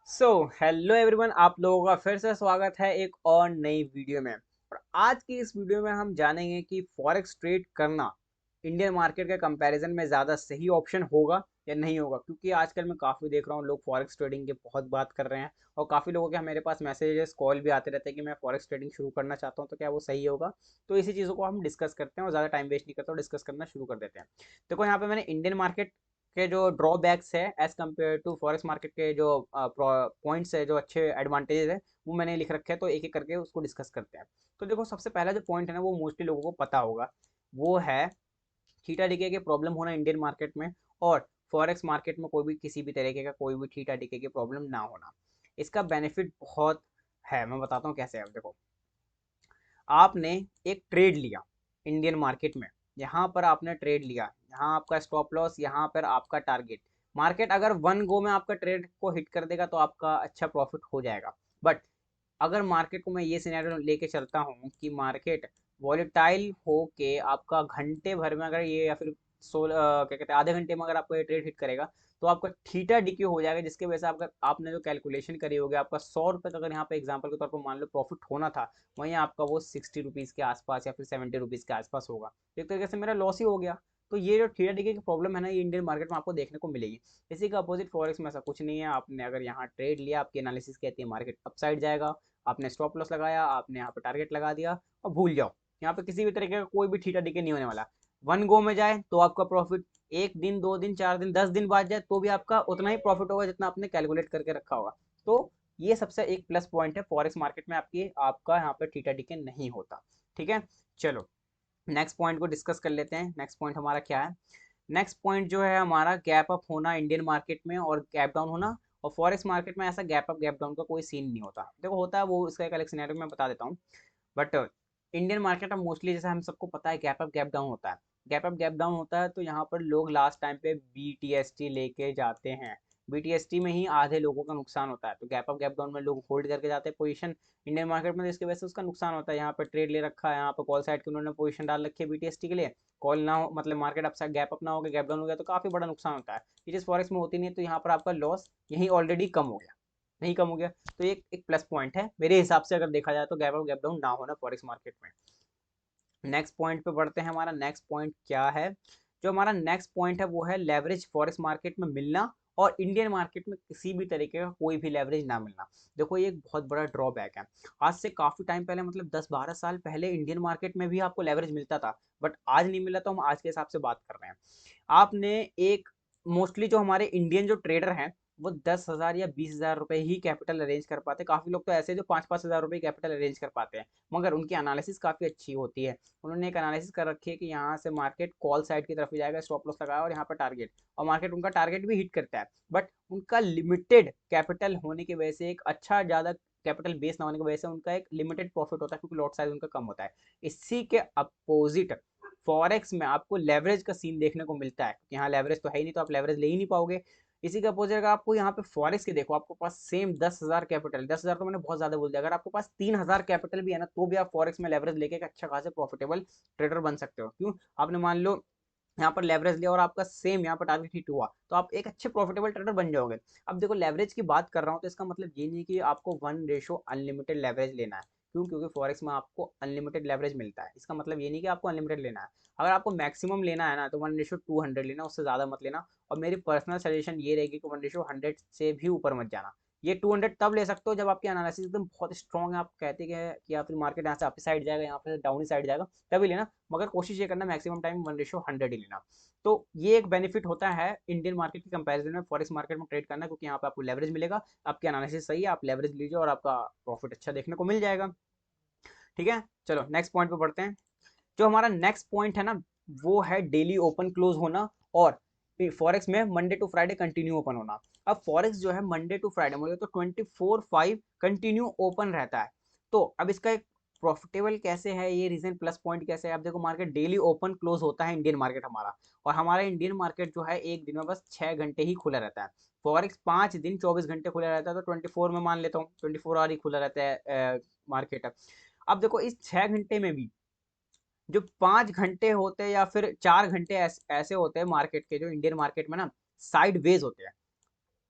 Hello everyone, आप लोगों का फिर से स्वागत है एक और नई वीडियो में। और आज की इस वीडियो में हम जानेंगे कि फॉरेक्स ट्रेड करना इंडियन मार्केट के कंपैरिजन में ज़्यादा सही ऑप्शन होगा या नहीं होगा। क्योंकि आजकल मैं काफ़ी देख रहा हूँ लोग फॉरेक्स ट्रेडिंग के बहुत बात कर रहे हैं और काफ़ी लोगों के मेरे पास मैसेजेस कॉल भी आते रहते हैं कि मैं फॉरेक्स ट्रेडिंग शुरू करना चाहता हूँ, तो क्या वो सही होगा। तो इसी चीज़ों को हम डिस्कस करते हैं और ज़्यादा टाइम वेस्ट नहीं करते और डिस्कस करना शुरू कर देते हैं। देखो, यहाँ पे मैंने इंडियन मार्केट के जो ड्रॉबैक्स है as compare to forex market के जो पॉइंट्स है, जो अच्छे एडवांटेजेस है, वो मैंने लिख रखे हैं। तो एक एक करके उसको डिस्कस करते हैं। तो देखो, सबसे पहला जो पॉइंट है ना, वो मोस्टली लोगों को पता होगा। वो है थीटा डीके के प्रॉब्लम होना इंडियन मार्केट में, और फॉरेक्स मार्केट में कोई भी किसी भी तरीके का कोई भी थीटा डीके की प्रॉब्लम ना होना। इसका बेनिफिट बहुत है, मैं बताता हूँ कैसे है। अब देखो, आपने एक ट्रेड लिया इंडियन मार्केट में, यहाँ पर आपने ट्रेड लिया, यहाँ आपका स्टॉप लॉस, यहाँ पर आपका टारगेट। मार्केट अगर वन गो में आपका ट्रेड को हिट कर देगा तो आपका अच्छा प्रॉफिट हो जाएगा। बट अगर मार्केट को मैं ये सिनेरियो लेके चलता हूँ कि मार्केट वॉलेटाइल हो के आपका घंटे भर में अगर ये, या फिर 16 क्या कहते हैं, आधे घंटे में अगर आपको ये ट्रेड हिट करेगा, तो आपका थीटा डीके हो जाएगा, जिसकी वजह से आपका, आपने जो कैलकुलेशन करी होगी, आपका 100 रुपये का अगर यहाँ पे एग्जाम्पल के तौर पर मान लो प्रॉफिट होना था, वहीं आपका वो 60 रुपीज़ के आसपास या फिर 70 रुपीज़ के आसपास होगा। तो एक तरीके से मेरा लॉस ही हो गया। तो ये जो थीटा डीके की प्रॉब्लम है ना, ये इंडियन मार्केट में आपको देखने को मिलेगी। इसी का अपोजिट फॉरेक्स में ऐसा कुछ नहीं है। आपने अगर यहाँ ट्रेड लिया, आपकी एनालिसिस कहती है मार्केट अपसाइड जाएगा, आपने स्टॉप लॉस लगाया, आपने यहाँ पे टारगेट लगा दिया, और भूल जाओ, यहाँ पे किसी भी तरीके का कोई भी ठीटा डीके नहीं होने वाला। वन गो में जाए तो आपका प्रॉफिट एक दिन, दो दिन, चार दिन, 10 दिन बाद जाए तो भी आपका उतना ही प्रॉफिट होगा जितना आपने कैलकुलेट करके रखा होगा। तो ये सबसे एक प्लस पॉइंट है फॉरेक्स मार्केट में, आपकी आपका यहाँ पे ठीटा डीके नहीं होता। ठीक है, चलो नेक्स्ट पॉइंट को डिस्कस कर लेते हैं। नेक्स्ट पॉइंट हमारा क्या है? नेक्स्ट पॉइंट जो है हमारा, गैप अप होना इंडियन मार्केट में और गैप डाउन होना। और फॉरेक्स मार्केट में ऐसा गैप अप गैप डाउन का कोई सीन नहीं होता। देखो, होता है वो, इसका एक अलग सिनेरियो मैं बता देता हूँ। बट इंडियन मार्केट में मोस्टली, जैसे हम सबको पता है, गैप अप गैप डाउन होता है। गैप अप गैप डाउन होता है तो यहाँ पर लोग लास्ट टाइम पे बीटीएसटी लेके जाते हैं। बीटीएसटी में ही आधे लोगों का नुकसान होता है। तो गैप अप गैप डाउन में लोग होल्ड करके जाते हैं पोजीशन इंडियन मार्केट में, जिसकी वजह से उसका नुकसान होता है। यहाँ पर ट्रेड ले रखा है, यहाँ पर कॉल साइड की उन्होंने पोजीशन डाल रखी है बीटीएसटी के लिए। कॉल ना हो, मतलब मार्केट अपसाइड गैप अप ना हो गया, गैप डाउन हो गया, तो काफी बड़ा नुकसान होता है। ये चीज फॉरेक्स में होती नहीं है। तो यहाँ पर आपका लॉस यही ऑलरेडी कम हो गया, नहीं कम हो गया। तो एक एक प्लस पॉइंट है मेरे हिसाब से, अगर देखा जाए तो गैप अप गैप डाउन ना होना फॉरेक्स मार्केट में। नेक्स्ट पॉइंट पे बढ़ते हैं। हमारा नेक्स्ट पॉइंट क्या है? जो हमारा नेक्स्ट पॉइंट है वो है लेवरेज फॉरेक्स मार्केट में मिलना और इंडियन मार्केट में किसी भी तरीके का कोई भी लेवरेज ना मिलना। देखो, ये एक बहुत बड़ा ड्रॉबैक है। आज से काफी टाइम पहले, मतलब 10-12 साल पहले, इंडियन मार्केट में भी आपको लेवरेज मिलता था। बट आज नहीं मिला। तो हम आज के हिसाब से बात कर रहे हैं। आपने एक, मोस्टली जो हमारे इंडियन जो ट्रेडर हैं, वो 10,000 या 20,000 रुपए ही कैपिटल अरेंज कर पाते। काफी लोग तो ऐसे जो 5-5 हजार रुपए कैपिटल अरेंज कर पाते हैं, मगर उनकी एनालिसिस काफी अच्छी होती है। उन्होंने एक एनालिसिस कर रखी है कि यहाँ से मार्केट कॉल साइड की तरफ ही जाएगा, स्टॉप लॉस लगाया और यहाँ पर टारगेट, और मार्केट उनका टारगेट भी हिट करता है। बट उनका लिमिटेड कैपिटल होने की वजह से, एक अच्छा ज्यादा कैपिटल बेस ना होने की वजह से, उनका एक लिमिटेड प्रॉफिट होता है, क्योंकि लॉट साइज उनका कम होता है। इसी के अपोजिट फॉरेक्स में आपको लेवरेज का सीन देखने को मिलता है। यहाँ लेवरेज तो है ही नहीं, तो आप लेवरेज ले ही नहीं पाओगे। इसी के अपोजिट अगर आपको यहाँ पे फॉरेक्स के देखो, आपको पास सेम 10,000 कैपिटल, 10,000 तो मैंने बहुत ज्यादा बोल दिया, अगर आपके पास 3,000 कैपिटल भी है ना, तो भी आप फॉरेक्स में लेवरेज लेके एक अच्छा खासा प्रॉफिटेबल ट्रेडर बन सकते हो। क्यों? आपने मान लो यहाँ पर लेवरेज लिया और आपका सेम यहाँ पर टारगेट हिट हुआ, तो आप एक अच्छे प्रॉफिटेबल ट्रेडर बन जाओगे। अब देखो, लेवरेज की बात कर रहा हूँ तो इसका मतलब ये नहीं कि आपको 1 रेशो अनलिमिटेड लेवरेज लेना है। क्यों? क्योंकि फॉरेक्स में आपको अनलिमिटेड लेवरेज मिलता है। इसका मतलब ये नहीं कि आपको अनलिमिटेड लेना है। अगर आपको मैक्सिमम लेना है ना, तो 1:200 लेना, उससे ज़्यादा मत लेना। और मेरी पर्सनल सजेशन ये रहेगी कि 1:100 से भी ऊपर मत जाना। ये 200 तब ले सकते हो जब आपकी एनालिसिस एकदम बहुत स्ट्रॉन्ग है, आप कहते हैं कि या फिर मार्केट यहाँ से अप साइड जाएगा, यहाँ पे डाउन साइड जाएगा, तभी लेना। मगर कोशिश ये करना मैक्सिमम टाइम 1:100 ही लेना। तो ये एक बेनिफिट होता है इंडियन मार्केट की कंपैरिजन में फॉरेक्स मार्केट में ट्रेड करना, क्योंकि यहाँ पे आपको लेवरेज मिलेगा। आपकी एनालिसिस सही है, आप लेवरेज लीजिए और आपका प्रॉफिट अच्छा देखने को मिल जाएगा। ठीक है, चलो नेक्स्ट पॉइंट पे बढ़ते हैं। जो हमारा नेक्स्ट पॉइंट है ना, वो है डेली ओपन क्लोज होना, और फॉरेक्स में Monday to Friday continue open होना। अब फॉरेक्स जो है मंडे टू फ्राइडे, मतलब तो 24/5 कंटिन्यू ओपन रहता है। तो अब इसका एक प्रॉफिटेबल कैसे है, ये रीजन प्लस पॉइंट कैसे है? अब देखो, मार्केट डेली ओपन क्लोज होता है इंडियन मार्केट हमारा, और हमारा इंडियन मार्केट जो है एक दिन में बस 6 घंटे ही खुला रहता है। फॉरेक्स 5 दिन 24 घंटे खुला रहता है, तो 24 में मान लेता हूँ, 24 आवर ही खुला रहता है मार्केट। अब देखो, इस 6 घंटे में भी जो 5 घंटे होते हैं या फिर 4 घंटे ऐसे होते हैं मार्केट के, जो इंडियन मार्केट में ना साइड वेज होते हैं।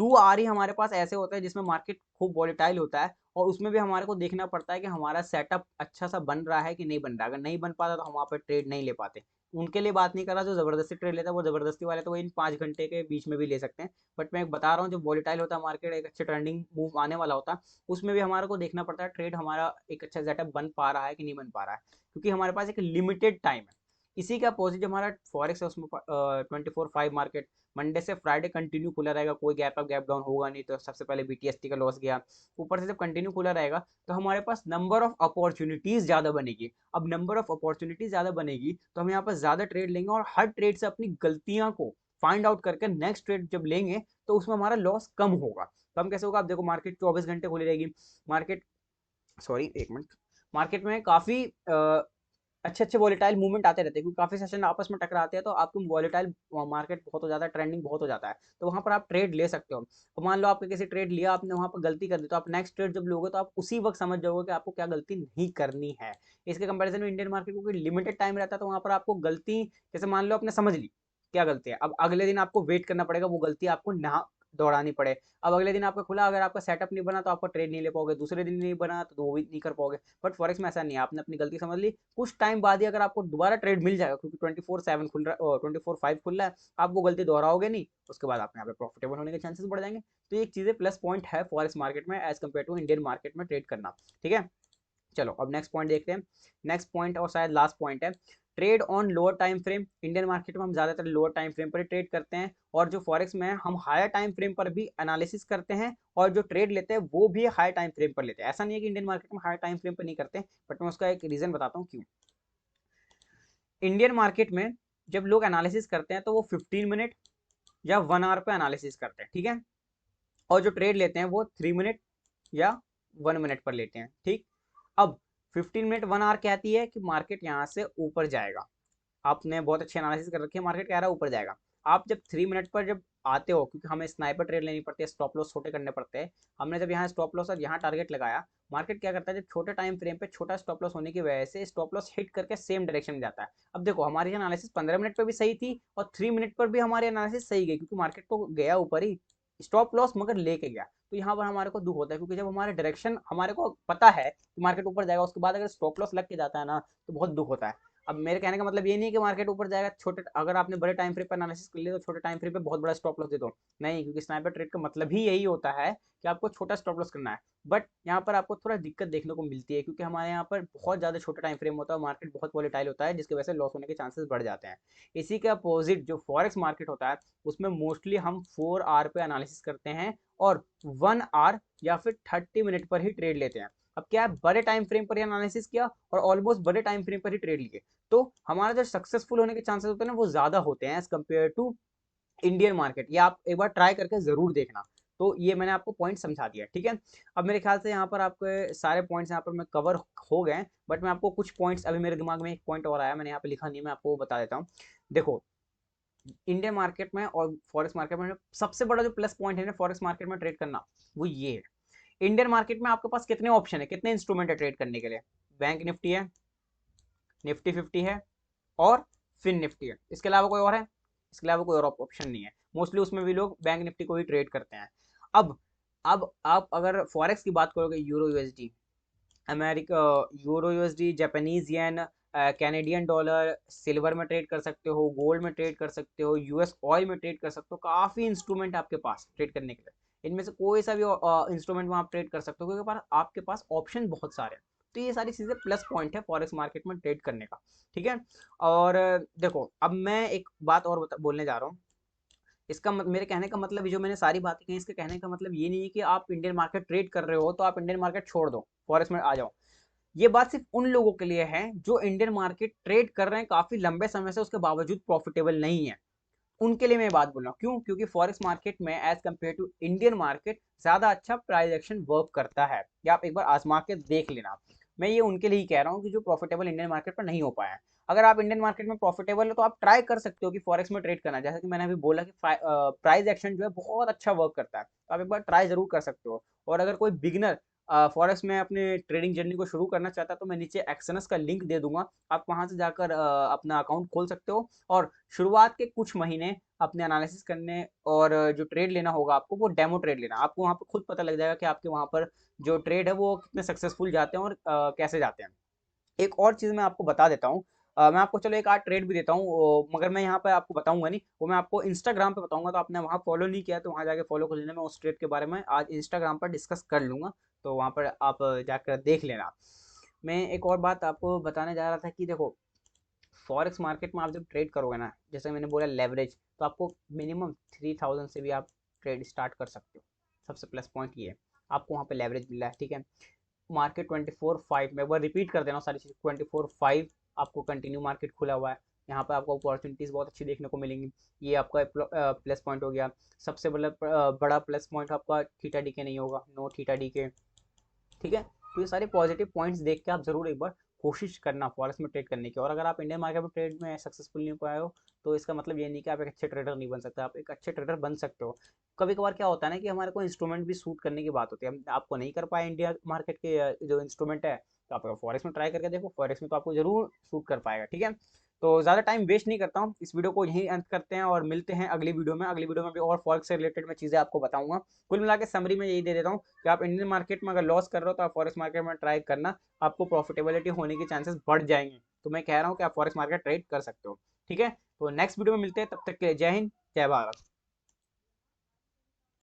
2 आर ही हमारे पास ऐसे होते हैं जिसमें मार्केट खूब वॉलेटाइल होता है और उसमें भी हमारे को देखना पड़ता है कि हमारा सेटअप अच्छा सा बन रहा है कि नहीं बन रहा है। अगर नहीं बन पाता तो हम वहाँ पर ट्रेड नहीं ले पाते। उनके लिए बात नहीं कर रहा जो ज़बरदस्ती ट्रेड लेता है, वो ज़बरदस्ती वाले तो वो इन 5 घंटे के बीच में भी ले सकते हैं। बट मैं बता रहा हूँ, जो वॉलेटाइल होता है मार्केट, एक अच्छे ट्रेंडिंग मूव आने वाला होता है, उसमें भी हमारे को देखना पड़ता है ट्रेड हमारा एक अच्छा सेटअप बन पा रहा है कि नहीं बन पा रहा है, क्योंकि हमारे पास एक लिमिटेड टाइम है। इसी का अपोजिट हमारा फॉरेक्स है, उसमें 24/5 मार्केट मंडे से फ्राइडे कंटिन्यू खुला रहेगा, कोई गैप अप गैप डाउन होगा नहीं। तो सबसे पहले बीटीएसटी का लॉस गया, ऊपर से जब कंटिन्यू खुला रहेगा तो हमारे पास नंबर ऑफ अपॉर्चुनिटीज ज़्यादा बनेगी। अब नंबर ऑफ अपॉर्चुनिटीज ज़्यादा बनेगी तो हम यहाँ पर ज़्यादा ट्रेड लेंगे और हर ट्रेड से अपनी गलतियां को फाइंड आउट करके नेक्स्ट ट्रेड जब लेंगे तो उसमें हमारा लॉस कम होगा। कम कैसे होगा? अब देखो, मार्केट 24 घंटे खुली रहेगी, मार्केट, सॉरी एक मिनट, मार्केट में काफ़ी अच्छे अच्छे वॉलेटाइल मूवमेंट आते रहते हैं, क्योंकि काफी सेशन आपस में टकराते हैं तो आपको वॉलेटाइल मार्केट बहुत हो जाता है, ट्रेंडिंग बहुत हो जाता है, तो वहां पर आप ट्रेड ले सकते हो। तो मान लो आपने किसी ट्रेड लिया, आपने वहां पर गलती कर दी, तो आप नेक्स्ट ट्रेड जब लोगे तो आप उसी वक्त समझ जाओगे कि आपको क्या गलती नहीं करनी है। इसके कंपेरिजन में इंडियन मार्केट को लिमिटेड टाइम रहता है, तो वहां पर आपको गलती, जैसे मान लो आपने समझ ली क्या गलती है, अब अगले दिन आपको वेट करना पड़ेगा वो गलती आपको ना दौड़ानी पड़े। अब अगले दिन आपका खुला, अगर आपका सेटअप नहीं बना तो आपका ट्रेड नहीं ले पाओगे, दूसरे दिन नहीं बना तो वो भी नहीं कर पाओगे। बट फॉरेक्स में ऐसा नहीं है, आपने अपनी गलती समझ ली, कुछ टाइम बाद ही अगर आपको दोबारा ट्रेड मिल जाएगा, क्योंकि 24/7 खुल रहा है, 24/5 खुल रहा है, आप वो गलती दोहराओगे नहीं, उसके बाद आप यहाँ पे प्रॉफिटेबल होने के चांसेस बढ़ जाएंगे। तो ये एक चीज़ें प्लस पॉइंट है फॉरेक्स मार्केट में as compare to Indian market में ट्रेड करना। ठीक है, चलो अब नेक्स्ट पॉइंट देखते हैं। नेक्स्ट पॉइंट और शायद लास्ट पॉइंट है, trade on lower time frame. Indian market में हम ज्यादातर लोअर टाइम फ्रेम पर ही ट्रेड करते हैं, और जो फॉरेक्स में है हम हायर टाइम फ्रेम पर भी एनालिसिस करते हैं, और जो ट्रेड लेते हैं वो भी हायर टाइम फ्रेम पर लेते हैं। ऐसा नहीं है कि इंडियन मार्केट में हायर टाइम फ्रेम पर नहीं करते, बट मैं उसका एक रीजन बताता हूँ क्यों। इंडियन मार्केट में जब लोग एनालिसिस करते हैं तो वो 15 मिनट या 1 आवर पे एनालिसिस करते हैं, ठीक है, और जो ट्रेड लेते हैं वो 3 मिनट या 1 मिनट पर लेते हैं। ठीक, अब 15 मिनट 1 आवर कहती है कि मार्केट यहाँ से ऊपर जाएगा, आपने बहुत अच्छी एनालिसिस कर रखी है, मार्केट कह रहा है ऊपर जाएगा। आप जब 3 मिनट पर जब आते हो, क्योंकि हमें स्नाइपर ट्रेड लेनी पड़ती है, स्टॉप लॉस छोटे करने पड़ते हैं, हमने जब यहाँ स्टॉप लॉस और यहाँ टारगेट लगाया, मार्केट क्या करता है, जब छोटे टाइम फ्रेम पे छोटा स्टॉप लॉस होने की वजह से स्टॉप लॉस हिट करके सेम डायरेक्शन में जाता है। अब देखो, हमारी एनालिसिस 15 मिनट पर भी सही थी और 3 मिनट पर भी हमारी एनालिसिस सही गई, क्योंकि मार्केट तो गया ऊपर ही, स्टॉप लॉस मगर लेके गया। तो यहाँ पर हमारे को दुख होता है, क्योंकि जब हमारे डायरेक्शन हमारे को पता है कि मार्केट ऊपर जाएगा, उसके बाद अगर स्टॉप लॉस लग के जाता है ना, तो बहुत दुख होता है। अब मेरे कहने का मतलब ये नहीं है कि मार्केट ऊपर जाएगा, छोटे, अगर आपने बड़े टाइम फ्रेम पर एनालिसिस कर लिया तो छोटे टाइम फ्रेम पे बहुत बड़ा स्टॉप लॉस दे दो, नहीं, क्योंकि स्नाइपर ट्रेड का मतलब ही यही होता है कि आपको छोटा स्टॉप लॉस करना है। बट यहाँ पर आपको थोड़ा दिक्कत देखने को मिलती है, क्योंकि हमारे यहाँ पर बहुत ज़्यादा छोटा टाइम फ्रेम होता है, मार्केट बहुत वॉलेटाइल होता है, जिसकी वजह से लॉस होने के चांसेस बढ़ जाते हैं। इसी के अपोजिट जो फॉरेक्स मार्केट होता है, उसमें मोस्टली हम 4 आवर पे एनालिसिस करते हैं और 1 आवर या फिर 30 मिनट पर ही ट्रेड लेते हैं। अब क्या है, बड़े टाइम फ्रेम पर ही एनालिसिस किया और ऑलमोस्ट बड़े टाइम फ्रेम पर ही ट्रेड लिए, तो हमारा जो सक्सेसफुल होने के चांसेस होते हैं ना, वो ज्यादा होते हैं as compare to Indian market. ये आप एक बार ट्राई करके जरूर देखना। तो ये मैंने आपको पॉइंट समझा दिया, ठीक है। अब मेरे ख्याल से यहाँ पर आपके सारे पॉइंट्स यहाँ पर मैं कवर हो गए, बट मैं आपको कुछ पॉइंट्स, अभी मेरे दिमाग में एक पॉइंट और आया, मैंने यहाँ पे लिखा नहीं, मैं आपको बता देता हूँ। देखो, इंडियन मार्केट में और फॉरेक्स मार्केट में सबसे बड़ा जो प्लस पॉइंट है ना फॉरेक्स मार्केट में ट्रेड करना, वो ये है, इंडियन मार्केट में आपके पास कितने ऑप्शन है, कितने इंस्ट्रूमेंट है ट्रेड करने के लिए। बैंक निफ्टी है, निफ्टी 50 है, और फिन निफ्टी है। इसके अलावा कोई और है? इसके अलावा कोई और ऑप्शन नहीं है। मोस्टली उसमें भी लोग बैंक निफ्टी को ही ट्रेड करते हैं। अब अब आप अगर फॉरेक्स की बात करोगे, euro USD, America, euro USD, Japanese yen, Canadian dollar, silver में ट्रेड कर सकते हो, गोल्ड में ट्रेड कर सकते हो, यूएस ऑयल में ट्रेड कर सकते हो, काफ़ी इंस्ट्रूमेंट आपके पास ट्रेड करने के लिए। इनमें से कोई सा भी इंस्ट्रूमेंट में आप ट्रेड कर सकते हो, क्योंकि आपके पास ऑप्शन बहुत सारे हैं। तो ये सारी चीज़ें प्लस पॉइंट है फॉरेक्स मार्केट में ट्रेड करने का, ठीक है। और देखो, अब मैं एक बात और बोलने जा रहा हूँ। इसका मेरे कहने का मतलब, जो मैंने सारी बातें कही, इसके कहने का मतलब ये नहीं है कि आप इंडियन मार्केट ट्रेड कर रहे हो तो आप इंडियन मार्केट छोड़ दो, फॉरेक्स में आ जाओ। ये बात सिर्फ उन लोगों के लिए है जो इंडियन मार्केट ट्रेड कर रहे हैं काफी लंबे समय से, उसके बावजूद प्रॉफिटेबल नहीं है। उनके लिए मैं बात बोल रहा हूँ, क्यों? क्योंकि फॉरेक्स मार्केट में as compare to Indian market ज्यादा अच्छा प्राइस एक्शन वर्क करता है, या आप एक बार आजमा के देख लेना। मैं ये उनके लिए ही कह रहा हूँ कि जो प्रॉफिटेबल इंडियन मार्केट पर नहीं हो पाया है। अगर आप इंडियन मार्केट में प्रॉफिटेबल हो तो आप ट्राई कर सकते हो कि फॉरेक्स में ट्रेड करना, जैसा कि मैंने अभी बोला कि प्राइस एक्शन जो है बहुत अच्छा वर्क करता है, तो आप एक बार ट्राई जरूर कर सकते हो। और अगर कोई बिगिनर फॉरेक्स में अपने ट्रेडिंग जर्नी को शुरू करना चाहता है तो मैं नीचे एक्सएनएस का लिंक दे दूंगा, आप वहां से जाकर अपना अकाउंट खोल सकते हो और शुरुआत के कुछ महीने अपने एनालिसिस करने और जो ट्रेड लेना होगा आपको वो डेमो ट्रेड लेना, आपको वहाँ पर खुद पता लग जाएगा कि आपके वहाँ पर जो ट्रेड है वो कितने सक्सेसफुल जाते हैं और कैसे जाते हैं। एक और चीज़ मैं आपको बता देता हूँ, मैं आपको चलो एक आध ट्रेड भी देता हूँ, मगर मैं यहाँ पे आपको बताऊंगा नहीं, वो मैं आपको इंस्टाग्राम पे बताऊंगा, तो आपने वहाँ फॉलो नहीं किया तो वहाँ जाके फॉलो कर लेना। मैं उस ट्रेड के बारे में आज इंस्टाग्राम पर डिस्कस कर लूँगा, तो वहाँ पर आप जाकर देख लेना। मैं एक और बात आपको बताने जा रहा था कि देखो, फॉरेक्स मार्केट में आप जब ट्रेड करोगे ना, जैसे मैंने बोला लेवरेज, तो आपको मिनिमम 3000 से भी आप ट्रेड स्टार्ट कर सकते हो। सबसे प्लस पॉइंट ये है, आपको वहाँ पे लेवरेज मिल रहा है, ठीक है। मार्केट 24/5, मैं एक बार रिपीट कर देना सारी चीज़, 24/5 आपको कंटिन्यू मार्केट खुला हुआ है। यहाँ पर आपको अपॉर्चुनिटीज़ बहुत अच्छी देखने को मिलेंगी, ये आपका प्लस पॉइंट हो गया। सबसे बड़ा प्लस पॉइंट आपका थीटा डीके नहीं होगा, नो थीटा डीके, ठीक है। तो ये सारे पॉजिटिव पॉइंट्स देख के आप जरूर एक बार कोशिश करना फॉरेक्स में ट्रेड करने की। और अगर आप इंडियन मार्केट में ट्रेड में सक्सेसफुल नहीं हो पाए हो तो इसका मतलब ये नहीं कि आप एक अच्छे ट्रेडर नहीं बन सकते, आप एक अच्छे ट्रेडर बन सकते हो। कभी कभार क्या होता है ना कि हमारे को इंस्ट्रूमेंट भी सूट करने की बात होती है, हम आपको नहीं कर पाए इंडिया मार्केट के जो इंस्ट्रूमेंट है, तो आप फॉरेक्स में ट्राई करके देखो, फॉरेक्स में तो आपको जरूर सूट कर पाएगा, ठीक है। तो ज़्यादा टाइम वेस्ट नहीं करता हूँ, इस वीडियो को यहीं अंत करते हैं और मिलते हैं अगली वीडियो में। अगली वीडियो में भी और फॉरेक्स से रिलेटेड मैं चीज़ें आपको बताऊंगा। कुल मिला के समरी में यही दे देता हूँ कि आप इंडियन मार्केट में अगर लॉस कर रहे हो तो आप फॉरेक्स मार्केट में ट्राई करना, आपको प्रॉफिटेबिलिटी होने के चांसेस बढ़ जाएंगे। तो मैं कह रहा हूँ कि आप फॉरेक्स मार्केट ट्रेड कर सकते हो, ठीक है। तो नेक्स्ट वीडियो में मिलते हैं, तब तक के लिए जय हिंद, जय भारत।